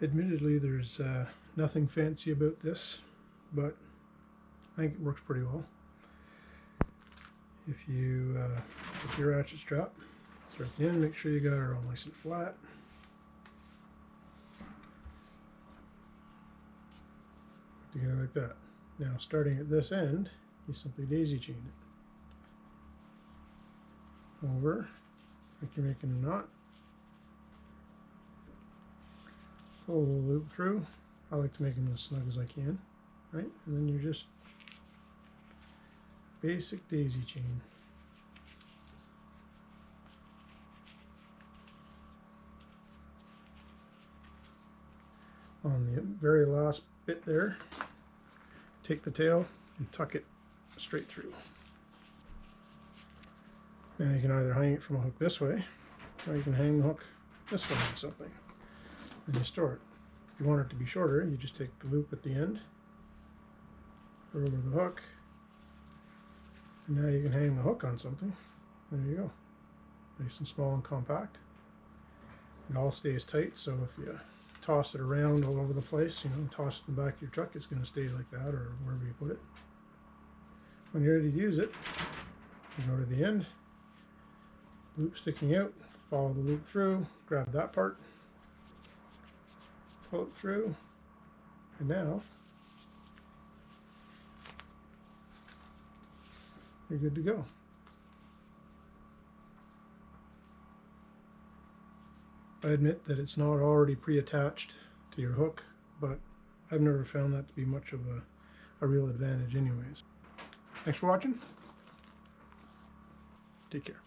Admittedly, there's nothing fancy about this, but I think it works pretty well. If you with your ratchet strap, start at the end, make sure you got it all nice and flat. Together like that. Now, starting at this end, you simply daisy chain it over like you're making a knot. Pull a little loop through. I like to make them as snug as I can, right? And then you're just basic daisy chain. On the very last bit there, take the tail and tuck it straight through. Now you can either hang it from a hook this way, or you can hang the hook this way or something, and you store it. If you want it to be shorter, you just take the loop at the end, put it over the hook, and now you can hang the hook on something. There you go. Nice and small and compact. It all stays tight, so if you toss it around all over the place, you know, toss it in the back of your truck, it's going to stay like that, or wherever you put it. When you're ready to use it, you go to the end, loop sticking out, follow the loop through, grab that part, pull it through, and now you're good to go. I admit that it's not already pre-attached to your hook, but I've never found that to be much of a real advantage anyways. Thanks for watching. Take care.